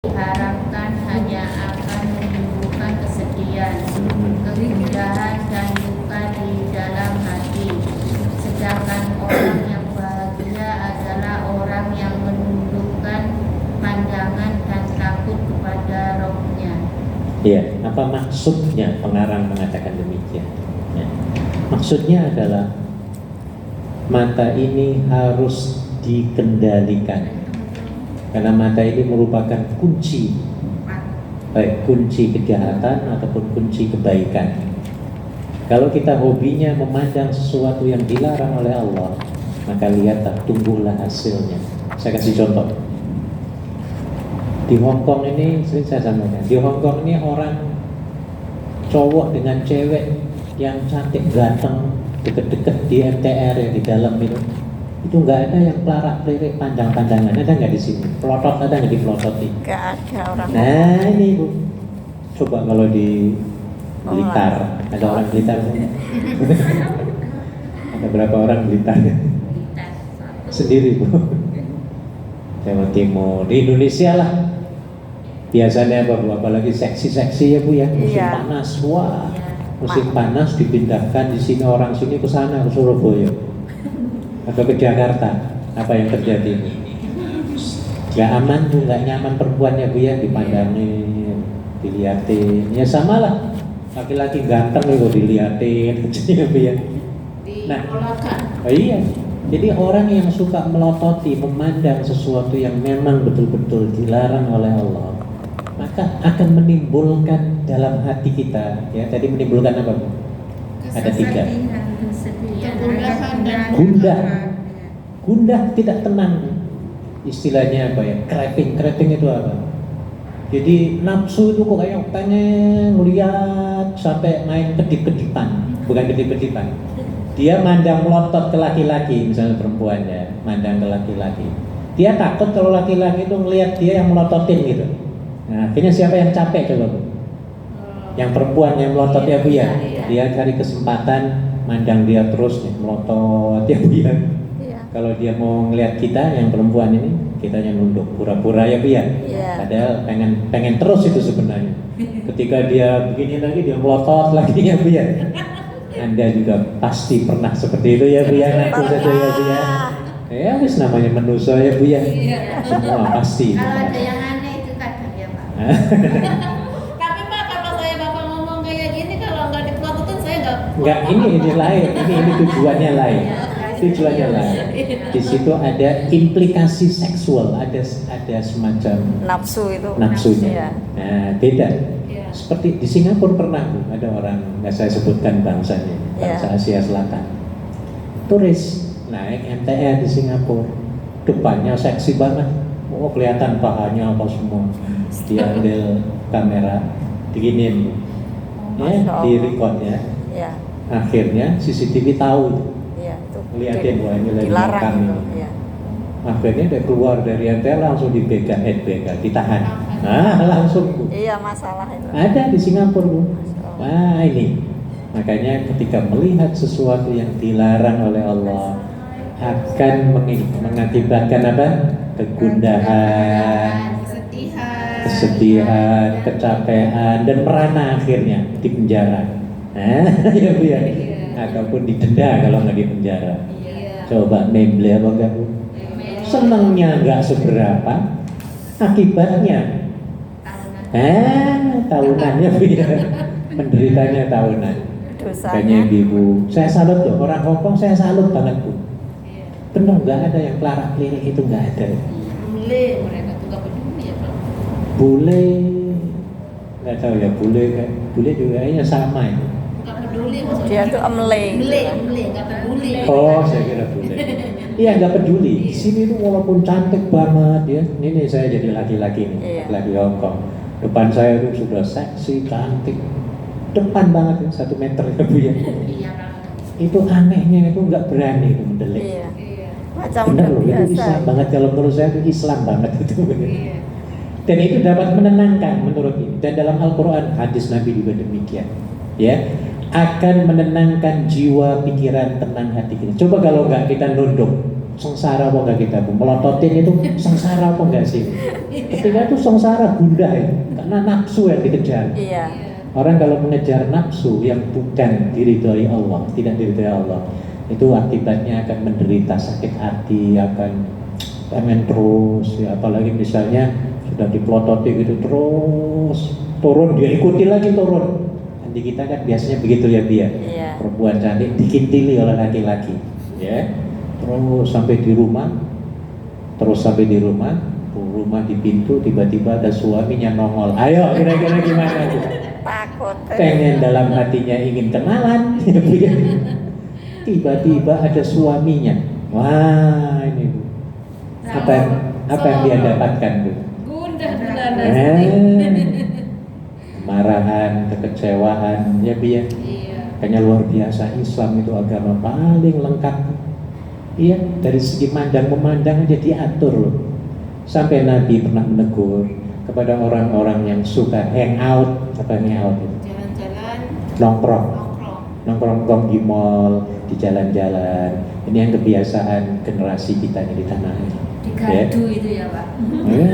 diharapkan hanya akan menimbulkan kesedihan, kegundahan dan duka di dalam hati. Sedangkan orang yang bahagia adalah orang yang menundukkan pandangan dan takut kepada Rabb-Nya. Ya, apa maksudnya pengarang mengatakan demikian? Ya. Maksudnya adalah mata ini harus dikendalikan, karena mata ini merupakan kunci, baik kunci kejahatan ataupun kunci kebaikan. Kalau kita hobinya memandang sesuatu yang dilarang oleh Allah, maka lihatlah, tunggulah hasilnya. Saya kasih contoh. Di Hong Kong ini sering saya sampaikan. Di Hong Kong ini orang cowok dengan cewek yang cantik ganteng deket-deket di MTR yang di dalam itu nggak ada yang pelarak-pelirik pandang-pandangan. Ada nggak di sini? Pelotot ada nggak di pelototi? Nggak ada orang. Nah ini Bu, coba kalau di Blitar, ada orang Blitar? Ada berapa orang Blitar? Sendiri Bu. Jawa Timur, di Indonesia lah. Biasanya apa Bu? Apalagi seksi-seksi ya Bu ya, musim panas, wah. Musim panas dipindahkan di sini orang sini ke sana ke Surabaya atau ke Jakarta. Apa yang terjadi ini? Gak aman tuh, gak nyaman perempuannya Bu ya, dipandangin, diliatin. Ya sama lah, laki-laki ganteng kok diliatin, ya Bu ya. Nah, oh iya. Jadi orang yang suka melototi, memandang sesuatu yang memang betul-betul dilarang oleh Allah, maka akan menimbulkan dalam hati kita, ya tadi menimbulkan apa Bu? Ada 3. Gundah, tidak tenang. Istilahnya apa ya? Craving itu apa? Jadi nafsu itu kok kayak pengen ngeliat sampai main kedip-kedipan, bukan kedip-kedipan. Dia mandang melotot ke laki-laki, misalnya perempuannya mandang ke laki-laki. Dia takut kalau laki-laki itu ngelihat dia yang melototin gitu. Nah, akhirnya siapa yang capek coba Bu? Yang perempuan yang melotot ya Bu ya. Dia cari kesempatan mandang dia terus nih, melotot ya Bu ya. Kalau dia mau ngelihat kita yang perempuan ini, kitanya nunduk pura-pura ya Bu ya. Padahal pengen terus itu sebenarnya. Ketika dia begini lagi, dia melotot lagi ya Bu ya. Anda juga pasti pernah seperti itu ya Bu ya, ngaku saja ya Bu ya. Ya wis namanya manusia ya Bu ya. Semua pasti. Kalau ada yang aneh itu kadang ya Pak. Tapi Pak, kalau saya Bapak ngomong kayak gini, kalau nggak dipelototin saya nggak. Enggak, ini lain. Ini tujuannya lain. Tujuannya lain. Di situ ada implikasi seksual, ada semacam nafsu itu. Nafsunya. Nah, beda. Seperti di Singapura pernah Bu, ada orang, nggak saya sebutkan bangsanya, bangsa Asia Selatan, turis naik MTR di Singapura, depannya seksi banget, oh kelihatan pahanya apa semua, diambil kamera, diginiin Bu, ya di record ya. Akhirnya CCTV tahu, ngeliatin wah ini lagi rekam ini. Akhirnya dia keluar dari MTR langsung dibegal, ditahan. Nah langsung Bu. Iya masalah itu. Ada di Singapura Bu. Nah ini makanya ketika melihat sesuatu yang dilarang oleh Allah akan mengakibatkan apa? Kegundahan, kesedihan, kecapean dan merana akhirnya di penjara. Nah ya Bu ya. Ataupun didenda kalau nggak di penjara. Coba memble apa enggak Bu? Senangnya nggak seberapa, akibatnya tahunannya beda, penderitanya tahunan. Makanya Ibu, saya salut loh, orang Hong Kong saya salut banget Bu. Benar nggak ada yang pelarak-pelirik itu, nggak ada. Bule mereka tuh nggak peduli ya Pak. Bule, nggak tahu ya bule juga kayaknya sama ya. Nggak peduli maksudnya. Dia tuh emle nggak peduli. Oh saya kira bule. Iya nggak peduli. Di sini tuh walaupun cantik banget ya. Ini saya jadi laki-laki nih, laki Hong Kong. Depan saya tuh sudah seksi, cantik. Depan banget ya, 1 meter ya Bu ya. Itu anehnya itu nggak berani itu mendelik. Macam benar loh, itu Islam banget kalau menurut saya itu Islam banget itu. Dan itu dapat menenangkan menurut ini. Dan dalam Al-Quran hadis Nabi juga demikian. Ya. Akan menenangkan jiwa, pikiran, tenang hati kita. Coba kalau nggak kita nunduk, sengsara apa enggak kita Bu? Melototin itu sengsara apa enggak sih? Ketika itu sengsara gundah ya, karena nafsu yang dikejar. Iya. Orang kalau mengejar nafsu yang bukan diridhoi Allah, tidak diridhoi Allah, itu akibatnya akan menderita sakit hati, akan pengen terus ya, apalagi misalnya sudah dipelototi gitu terus turun, dia ikuti lagi turun. Nanti kita kan biasanya begitu ya Bia. Iya. Perempuan cantik dikintili oleh laki-laki, ya. Terus sampai di rumah, rumah di pintu tiba-tiba ada suaminya nongol. Ayo kira-kira gimana tuh? Takut. Pengen dalam hatinya ingin kenalan, tiba-tiba ada suaminya. Wah ini Bu. Apa yang dia dapatkan Bu? Gundah gulana. Kemarahan, kekecewaan, ya Bu ya. Iya. Kayaknya luar biasa, Islam itu agama paling lengkap. Iya, dari segi memandang aja diatur loh. Sampai Nabi pernah menegur kepada orang-orang yang suka hangout, apa hangout itu? Jalan-jalan, Nongkrong. nongkrong. Di mall, di jalan-jalan. Ini yang kebiasaan generasi kita ini di tanah air. Digadu itu ya Pak. Ya,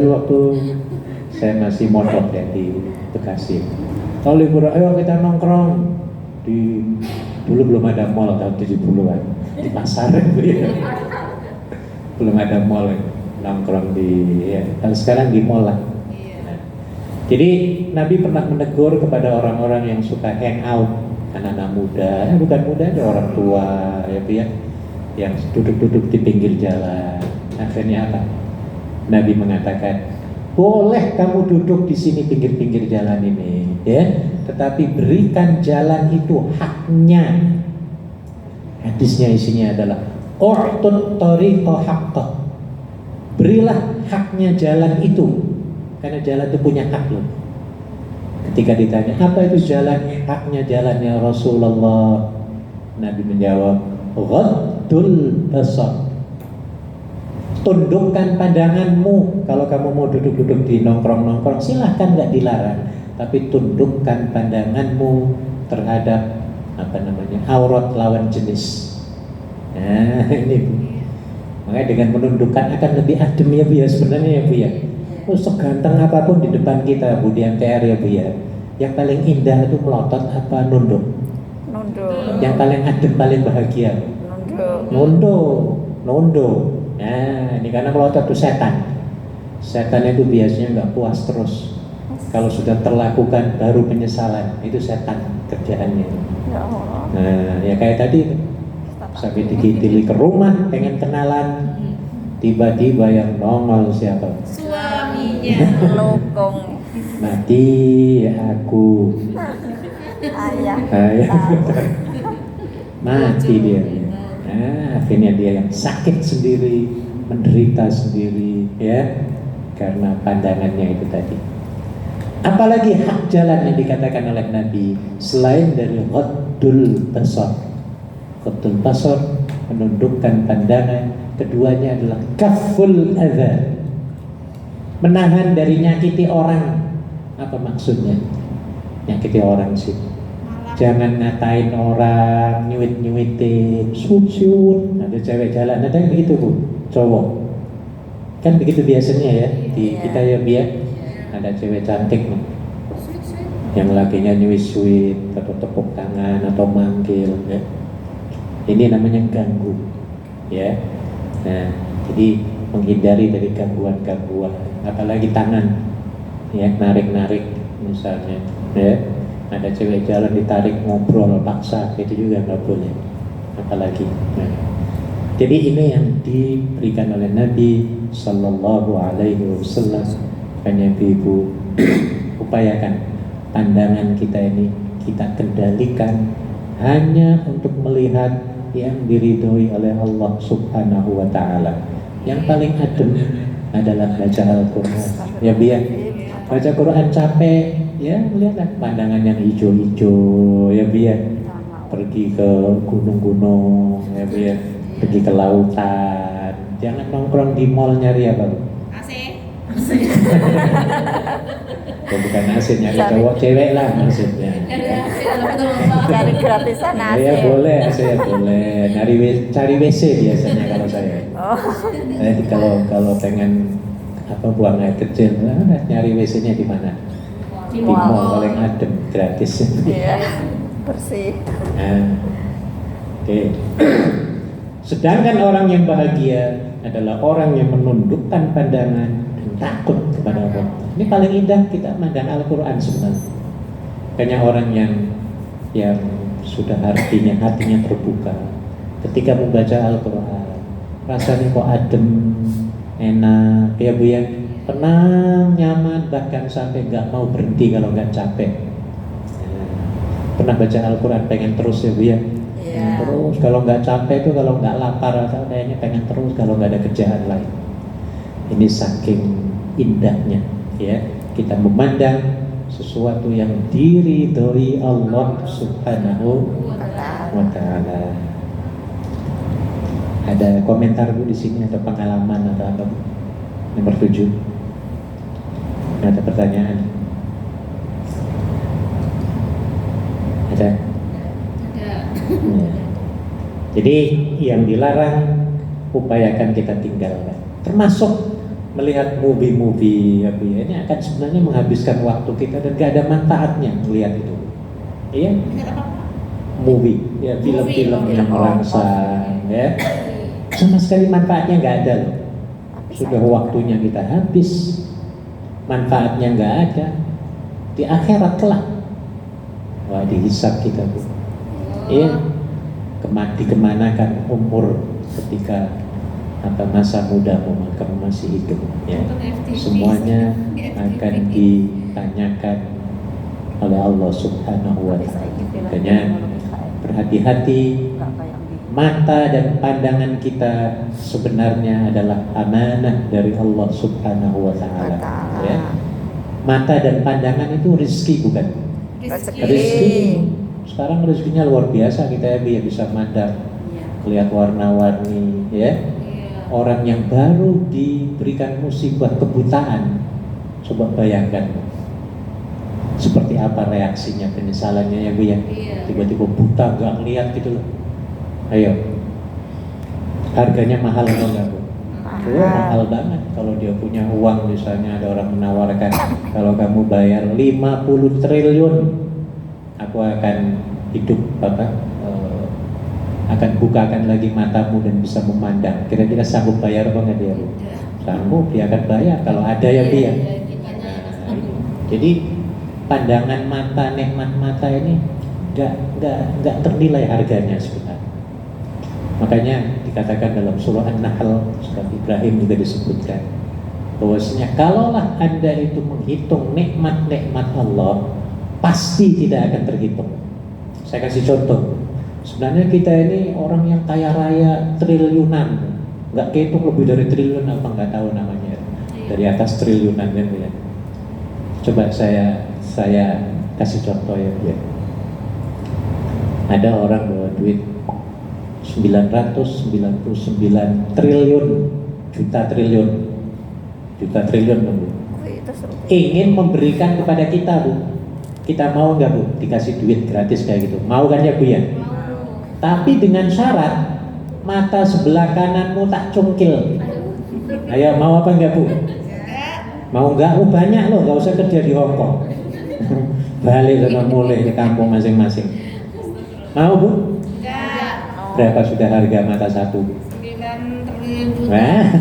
waktu saya masih mondok ya di Bekasi. Kalau liburan, ayo kita nongkrong di dulu belum ada mall tahun 70-an di pasar ya. Belum ada mall nongkrong di ya. Kalau sekarang di mall lah. Iya. Nah, jadi Nabi pernah menegur kepada orang-orang yang suka hangout, anak-anak muda, bukan muda, ada orang tua ya Bu ya, yang duduk-duduk di pinggir jalan. Akhirnya apa? Nabi mengatakan, boleh kamu duduk di sini pinggir-pinggir jalan ini, ya, tetapi berikan jalan itu haknya. Hadisnya isinya adalah u'tut tariqa haqqah. Berilah haknya jalan itu, karena jalan itu punya hak loh. Ketika ditanya apa itu jalan, haknya jalannya Rasulullah, Nabi menjawab, ghaddul basar. Tundukkan pandanganmu. Kalau kamu mau duduk-duduk di nongkrong-nongkrong silahkan, nggak dilarang, tapi tundukkan pandanganmu terhadap aurat lawan jenis. Nah ini Bu. Makanya dengan menundukkan akan lebih adem ya Bu ya sebenarnya ya Bu ya. Oh, seganteng apapun di depan kita Bu di MTR ya Bu ya, yang paling indah itu melotot apa nunduk? Nunduk. Yang paling adem, paling bahagia nunduk. Nah, ini karena melotot itu setan. Setan itu biasanya nggak puas terus. Kalau sudah terlakukan baru penyesalan. Itu setan kerjaannya. Ya Allah. Nah, ya kayak tadi sampai dikitili ke rumah pengen kenalan, tiba-tiba yang nongol siapa? Suaminya. Lokong. Mati aku. Ayah. Mati dia. Nah, akhirnya dia yang sakit sendiri, menderita sendiri, ya, karena pandangannya itu tadi. Apalagi hak jalan yang dikatakan oleh Nabi selain dari ghaddul basar. Ghaddul basar menundukkan pandangan. Keduanya adalah kafful adza, menahan dari nyakiti orang. Apa maksudnya? Nyakiti orang sih. Jangan ngatain orang, nyuit-nyuitin, syut-syut. Ada cewek jalan, ada yang begitu Bu, cowok. Kan begitu biasanya ya, di kita ya Bia. Ada cewek cantik nih, yang lakinya nyuit-syuit, atau tepuk tangan, atau manggil ya. Ini namanya ganggu ya. Nah, jadi menghindari dari gangguan-gangguan. Apalagi tangan, ya, narik-narik misalnya ya. Ada cewek jalan ditarik ngobrol paksa, itu juga nggak boleh. Apalagi. Nah, jadi ini yang diberikan oleh Nabi Sallallahu Alaihi Wasallam. Hanya Ibu upayakan pandangan kita ini kita kendalikan hanya untuk melihat yang diridhoi oleh Allah Subhanahu Wa Taala. Yang paling adem adalah baca Al-Quran. Ya biar baca Quran capek. Ya, lihatlah pandangan yang hijau-hijau, ya biar pergi ke gunung-gunung, ya biar pergi ke lautan. Jangan nongkrong di mall nyari apa? AC. Ya, bukan AC, nyari cowok cewek lah maksudnya. Cari gratisan AC. Ya boleh, AC ya boleh. Cari WC biasanya kalau Oh. Jadi kalau pengen buang air kecil, nyari WC-nya di mana? Di mall paling adem, gratis. Iya. Bersih. Nah, oke. Sedangkan orang yang bahagia adalah orang yang menundukkan pandangan dan takut kepada Allah. Ini paling indah kita memandang Al-Quran sebenarnya. Kayaknya orang yang sudah hatinya terbuka ketika membaca Al-Quran, rasanya kok adem, enak, ya Bu ya, tenang, nyaman, bahkan sampai nggak mau berhenti kalau nggak capek. Pernah baca Al-Quran pengen terus ya Bu ya? Iya. Terus kalau nggak capek itu, kalau nggak lapar atau kayaknya pengen terus kalau nggak ada kerjaan lain. Ini saking indahnya ya kita memandang sesuatu yang diridhoi Allah Subhanahu wa Ta'ala. Ada komentar Bu di sini, ada pengalaman atau apa Bu? Nomor 7. Ada pertanyaan? Ada? Ada. Ya. Jadi yang dilarang upayakan kita tinggalkan. Termasuk melihat movie-movie ya, ini akan sebenarnya menghabiskan waktu kita dan gak ada manfaatnya melihat itu. Iya? Movie, ya film-film yang merangsang, ya. Sama sekali manfaatnya nggak ada loh. Sudah waktunya kita habis, manfaatnya nggak ada. Di akhirat kelak, wah dihisab kita Bu. Iya, dikemanakan umur ketika masa mudamu maka masih hidup ya. Semuanya akan ditanyakan oleh Allah Subhanahu wa Ta'ala. Makanya berhati-hati, mata dan pandangan kita sebenarnya adalah amanah dari Allah Subhanahu wa Ta'ala ya. Mata dan pandangan itu rezeki bukan? Rezeki. Sekarang rezekinya luar biasa, kita ya bisa mandang, lihat warna-warni ya. Orang yang baru diberikan musibah kebutaan, coba bayangkan seperti apa reaksinya, penyesalannya ya Bu ya. Tiba-tiba buta gak ngeliat gitu loh. Ayo, harganya mahal atau enggak Bu? Mahal banget. Kalau dia punya uang, misalnya ada orang menawarkan, kalau kamu bayar 50 triliun aku akan hidup akan bukakan lagi matamu dan bisa memandang. Kira-kira sanggup bayar apa enggak dia Bu? Sanggup, dia akan bayar kalau ada ya dia. Jadi pandangan mata, nikmat mata ini nggak ternilai harganya sebenarnya. Makanya dikatakan dalam surah An-Nahl, surah Ibrahim juga disebutkan bahwasanya kalaulah Anda itu menghitung nikmat-nikmat Allah, pasti tidak akan terhitung. Saya kasih contoh. Sebenarnya kita ini orang yang kaya raya triliunan, nggak kehitung lebih dari triliun apa nggak tahu namanya, dari atas triliunan kan ya. Coba saya kasih contoh ya. Ada orang bawa duit 999 triliun, juta triliun Bu. Ingin memberikan kepada kita Bu. Kita mau nggak Bu dikasih duit gratis kayak gitu? Mau kan ya Bu ya? Tapi dengan syarat mata sebelah kananmu tak cungkil. Ayo, mau apa enggak Bu? Mau enggak? Oh banyak loh, nggak usah kerja di Hongkong. Balik sama mulai ke kampung masing-masing. Mau Bu? Enggak. Berapa sudah harga mata satu? 9 triliun juta. Nah,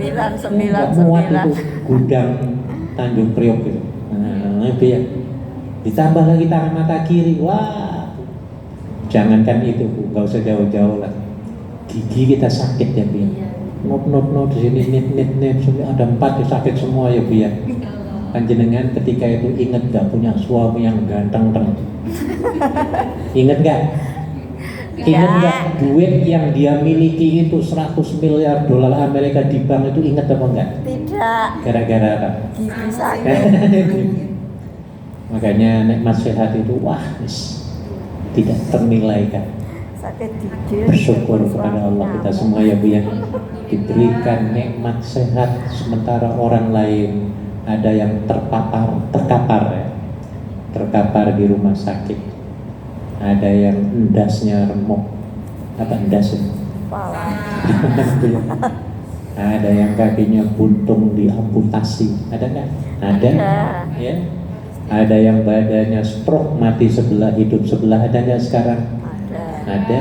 999. muat itu gudang Tanjung Priok gitu. Nah, itu ya. Ditambah lagi tangan mata kiri, wah. Jangankan itu Bu, nggak usah jauh-jauh lah. Gigi kita sakit ya Bu. Not di sini nit ada 4 sakit semua ya Bu ya. Panjenengan ketika itu ingat gak punya suami yang ganteng tem? Ingat gak? Ingat gak duit yang dia miliki itu 100 miliar dolar Amerika di bank itu, ingat apa enggak? Tidak. Gara-gara apa? Gigi sakit. Makanya nikmat sehat itu wah tidak ternilai kan. Sakit gigi. Bersyukur kepada Allah kita semua ya Bu ya, diberikan nikmat sehat, sementara orang lain ada yang terkapar di rumah sakit, ada yang endasnya remuk. Apa endas ya? Pala. Ada yang kakinya buntung diamputasi, ada nggak? Ada. Ya. Ada yang badannya stroke, mati sebelah, hidup sebelah, ada nggak sekarang? Ada.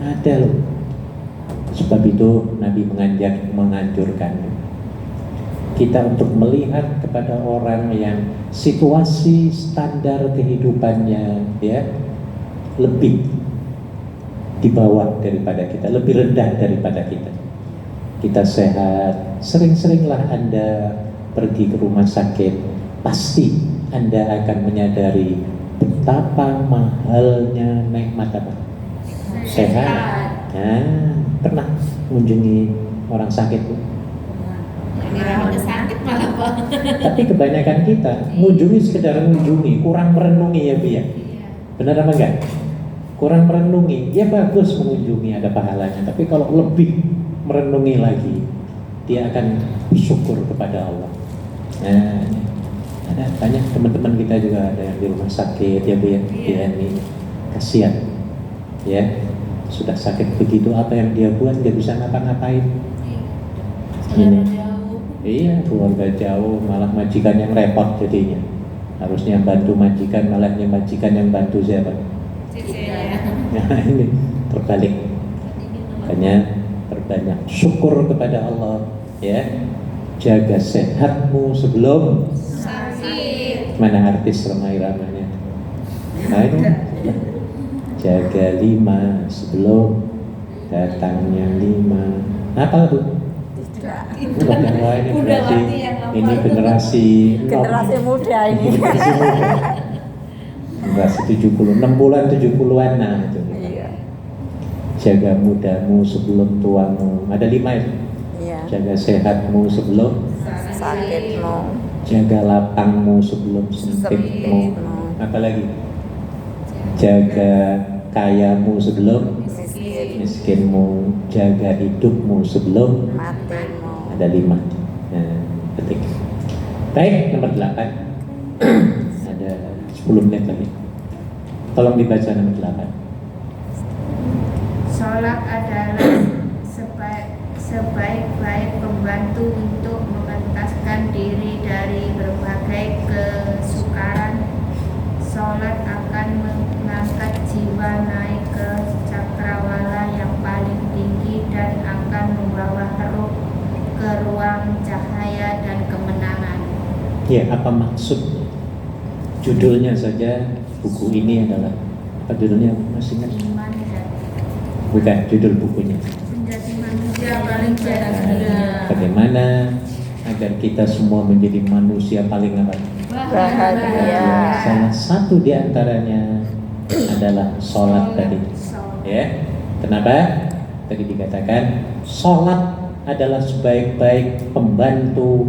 Ada loh. Sebab itu Nabi menganjurkan kita untuk melihat kepada orang yang situasi standar kehidupannya ya lebih di bawah daripada kita, lebih rendah daripada kita. Kita sehat, sering-seringlah Anda pergi ke rumah sakit, pasti Anda akan menyadari betapa mahalnya nikmat apa? Sehat. Nah, pernah mengunjungi orang sakit tuh? Udah sakit malah Pak. Tapi kebanyakan kita mengunjungi sekedar mengunjungi, kurang merenungi ya Bu ya. Benar apa enggak? Kurang merenungi, ya bagus mengunjungi ada pahalanya. Tapi kalau lebih merenungi lagi, dia akan bersyukur kepada Allah. Nah, ada banyak teman-teman kita juga ada yang di rumah sakit ya Bu ya, ini kasihan ya. Sudah sakit begitu, apa yang dia buat dia bisa ngapa-ngapain. Ini iya, keluarga jauh, malah majikan yang repot jadinya. Harusnya bantu majikan, malahnya majikan yang bantu siapa? Nah ini terbalik. Makanya perbanyak syukur kepada Allah ya. Jaga sehatmu sebelum sakit. Mana artis ramai-ramainya? Nah ini jaga 5 sebelum datangnya 5. Apa tuh? Wah, ini berarti ini generasi muda ini. Generasi 70, 6 bulan 70-an nah itu. Iya. Jaga mudamu sebelum tuamu. Ada 5 itu. Iya. Jaga sehatmu sebelum Sakitmu. jaga lapangmu sebelum sempitmu. Apa lagi? Jaga kayamu sebelum miskinmu, jaga hidupmu sebelum Matimu. ada 5. Nah, ketik. Baik, nomor 8. Ada 10 menit lagi. Tolong dibaca nomor 8. Sholat adalah sebaik-baik pembantu untuk mengentaskan diri dari berbagai kesukaran. Sholat akan mengangkat jiwa naik ke cakrawala yang paling tinggi dan akan membawa ruh ke ruang cahaya dan kemenangan. Ya, apa maksud judulnya saja buku ini adalah apa judulnya masih ingat? Iman dan Bukan judul bukunya. menjadi manusia paling bahagia. Bagaimana agar kita semua menjadi manusia paling apa? Bahagia. Salah satu di antaranya adalah sholat tadi. Ya, kenapa? Tadi dikatakan sholat adalah sebaik-baik pembantu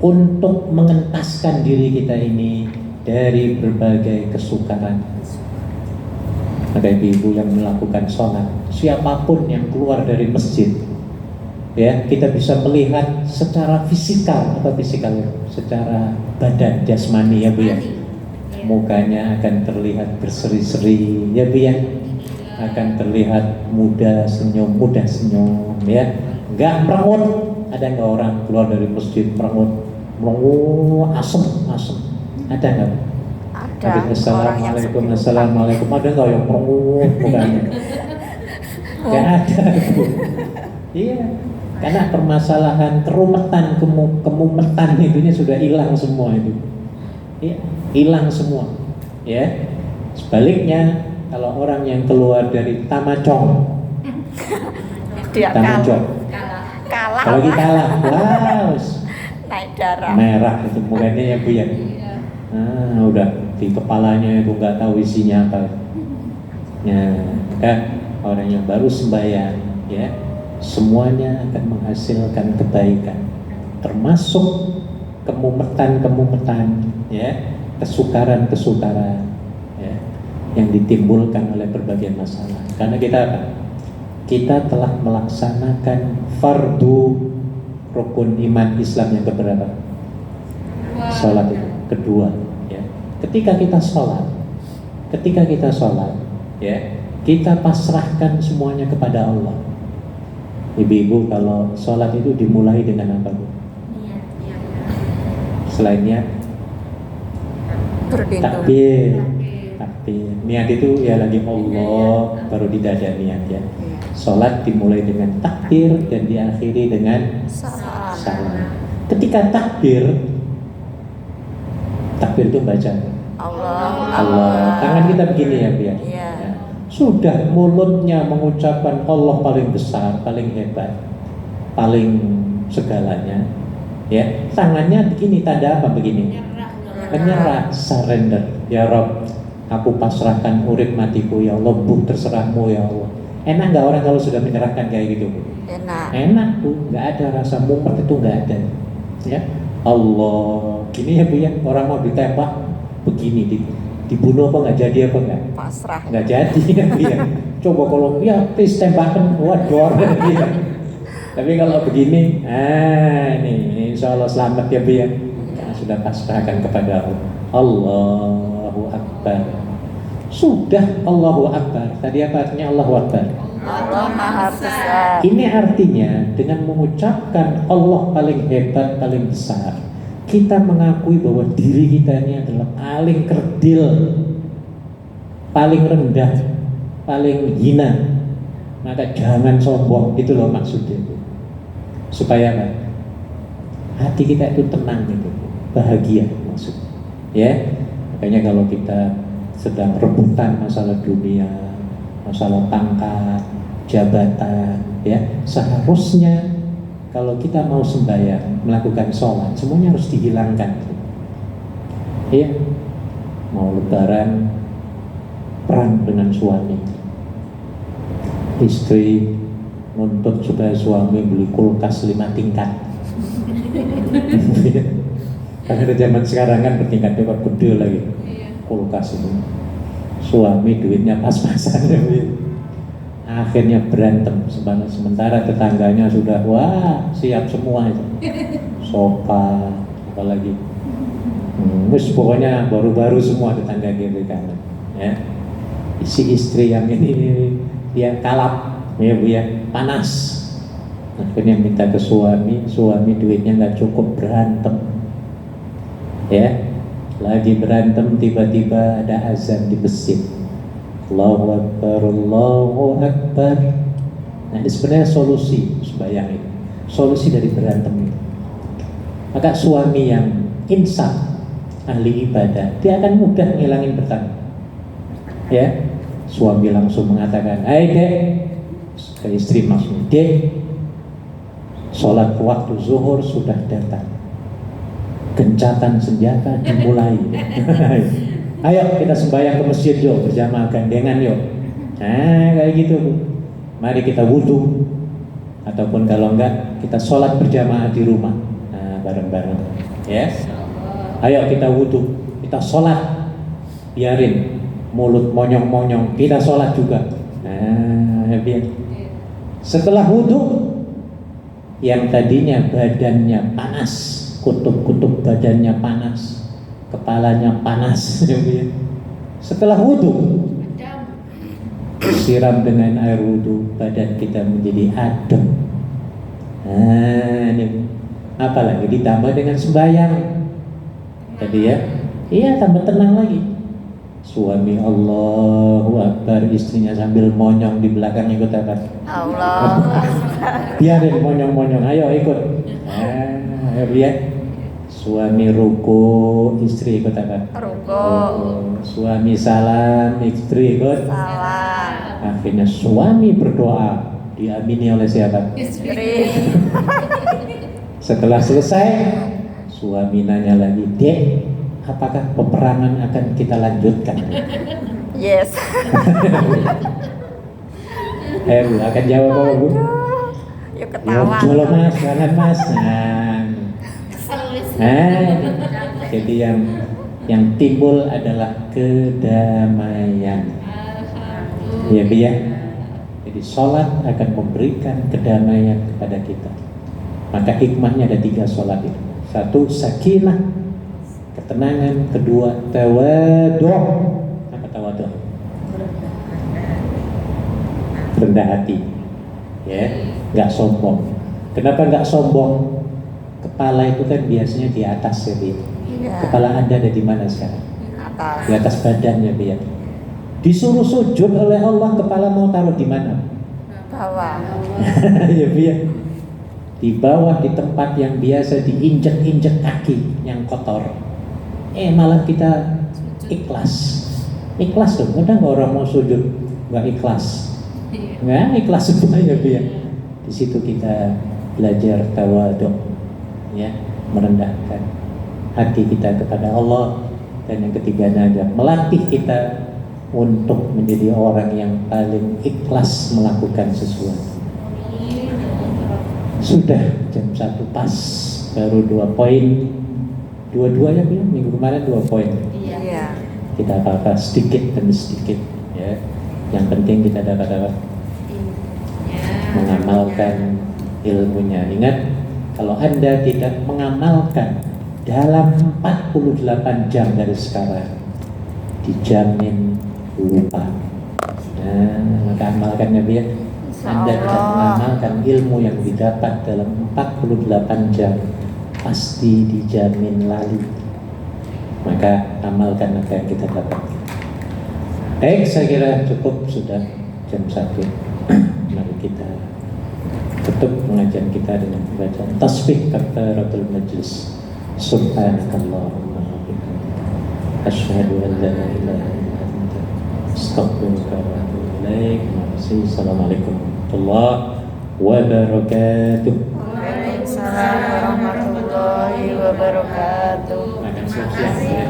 untuk mengentaskan diri kita ini dari berbagai kesukaran. Maka ibu-ibu yang melakukan sholat, siapapun yang keluar dari masjid, ya kita bisa melihat secara fisikal atau fisikal, secara badan jasmani ya Bu ya. Mukanya akan terlihat berseri-seri ya Bu ya. Akan terlihat muda senyum ya. Enggak merengut. Ada nggak orang keluar dari masjid merengut asem? Ada nggak? Ada. Assalamualaikum. Ada nggak yang merengut mukanya? Nggak ada. Iya. Karena permasalahan kerumetan, kemumetan itunya sudah hilang semua itu. Ya, hilang semua. Ya. Sebaliknya kalau orang yang keluar dari tamacong, Dia tamacong. kalah. Kalau kita kalah, wow, Naik darah. merah itu mukanya ya Bu ya. Nah, udah di kepalanya itu nggak tahu isinya apa. Nah, kan orang yang baru sembahyang, ya, semuanya akan menghasilkan kebaikan, termasuk kemumetan, ya, kesukaran, ya, yang ditimbulkan oleh berbagai masalah. Karena kita apa? Kita telah melaksanakan fardu rukun iman Islam yang keberapa? Salat itu kedua. Ya. Ketika kita sholat, ya, kita pasrahkan semuanya kepada Allah. Ibu-ibu kalau sholat itu dimulai dengan apa Bu? Niat. Selain niat, Berdindung. takbir. Takbir. Niat itu ya lagi Allah, baru di dada niat ya. Sholat dimulai dengan takbir dan diakhiri dengan Salam. salam. Ketika takbir itu baca Allah. Tangan kita begini ya biar. Iya. Sudah mulutnya mengucapkan Allah paling besar, paling hebat, paling segalanya. Ya, tangannya begini, tanda apa begini? Menyerah, surrender. Ya Rob, aku pasrahkan urip matiku ya Allah, Bu, terserahmu ya Allah. Enak nggak orang kalau sudah menyerahkan kayak gitu? Enak. Enak Bu, nggak ada rasa mumet itu nggak ada. Ya, Allah, gini ya Bu ya, orang mau ditembak begini, dibunuh apa nggak jadi apa nggak? Pasrah. Nggak jadi ya Bu ya. Coba kalau ya please tembakan, waduh ya. Tapi kalau begini, ini insya Allah selamat ya Bu ya. Karena sudah pasrahkan kepada Allah. Allahu Akbar. Sudah Allahu Akbar. Tadi apa artinya Allahu Akbar? Allah Maha Besar. Ini artinya dengan mengucapkan Allah paling hebat, paling besar, kita mengakui bahwa diri kita ini adalah paling kerdil, paling rendah, paling hina. Maka jangan sombong, itu loh maksudnya. Supaya apa? Hati kita itu tenang gitu, bahagia maksudnya. Ya, makanya kalau kita sedang rebutan masalah dunia, masalah pangkat, jabatan, ya seharusnya kalau kita mau sembahyang, melakukan sholat, semuanya harus dihilangkan. Ya, mau lebaran, perang dengan suami, istri nuntut supaya suami beli kulkas 5 tingkat. Karena zaman sekarang kan bertingkat dekat gede lagi, kulkas itu. Suami duitnya pas-pasan ya. Akhirnya berantem, sementara tetangganya sudah wah siap semua itu, sofa apalagi, pokoknya baru-baru semua tetangga kiri kanan. Ya, si istri yang ini dia kalap ya Bu ya, panas. Akhirnya minta ke suami duitnya nggak cukup, berantem. Ya, lagi berantem tiba-tiba ada azan di masjid. Allahu Akbar, Allahu Akbar. Nah ini sebenarnya solusi sembahyang ini, solusi dari berantem itu. Maka suami yang insaf, ahli ibadah, dia akan mudah ngilangin bertanya. Ya, suami langsung mengatakan, "Hai Dek," ke istri maksudnya, "Dek, sholat waktu zuhur sudah datang. Gencatan senjata dimulai. Ayo kita sembahyang ke masjid yuk, berjamaah gandengan yuk." Nah kayak gitu Bu. Mari kita wudhu, ataupun kalau enggak kita sholat berjamaah di rumah. Nah bareng-bareng. Ya. Ayo kita wudhu, kita sholat. Biarin mulut monyong-monyong, kita sholat juga. Nah biar. Setelah wudhu, yang tadinya badannya panas, kutub-kutub badannya panas, kepalanya panas. Setelah wudhu, siram dengan air wudhu, badan kita menjadi adem. Nah ini apalagi ditambah dengan sembahyang tadi ya, iya tambah tenang lagi. Suami Allahu Akbar, istrinya sambil monyong di belakang ikut apa? Allah. Biarin monyong-monyong, ayo ikut. Ayo lihat. Suami ruku, istri ikut apa? Ruku. Suami salam, istri ikut Salam. Akhirnya suami berdoa, diamini oleh siapa? Istri. Setelah selesai, suami nanya lagi, "Dek, apakah peperangan akan kita lanjutkan?" Yes. Bu, akan jawab apa Bu? Yuk Ya, ketawa. jolo Mas, jangan Mas. Jadi yang timbul adalah kedamaian. Ya Bu ya. Jadi sholat akan memberikan kedamaian kepada kita. Maka hikmahnya ada 3 sholat itu. 1, sakinah, ketenangan. 2, tawadhu'. Apa tawadhu'? Rendah hati. Ya. nggak sombong. Kenapa nggak sombong? Kepala itu kan biasanya di atas ya, Bi. Iya. Kepala Anda ada di mana sekarang? Atas. Di atas badannya, Bi. Ya. Disuruh sujud oleh Allah, kepala mau taruh di mana? Bawah. Ya, Bi. Ya. Di bawah, di tempat yang biasa diinjek-injek kaki yang kotor. Malah kita ikhlas. Ikhlas tuh, kadang orang mau sujud nggak ikhlas. Nggak ikhlas semua ya, Bi. Ya. Di situ kita belajar tawadhu, ya, merendahkan hati kita kepada Allah. Dan yang ketiganya adalah melatih kita untuk menjadi orang yang paling ikhlas melakukan sesuatu. Sudah jam 1 pas, baru 2 poin. Dua-duanya bilang minggu kemarin 2 poin. Iya. Kita apa-apa sedikit demi sedikit, ya. Yang penting kita dapat mengamalkan ilmunya. Ingat, kalau Anda tidak mengamalkan dalam 48 jam dari sekarang, dijamin lupa. Nah, maka amalkannya, biar Anda tidak mengamalkan ilmu yang didapat dalam 48 jam, pasti dijamin lali. Maka amalkan apa yang kita dapat. Baik, saya kira cukup, sudah jam 1. Mari kita tutup pengajian kita dengan bacaan tasbih kafaratul majlis. Subhanakallahumma wa bihamdika asyhadu an la ilaha illa anta astaghfiruka wa atubu ilaik. Terima kasih. Assalamualaikum warahmatullahi wabarakatuh. Waalaikumsalam warahmatullahi wabarakatuh. Makan siang-siang ya.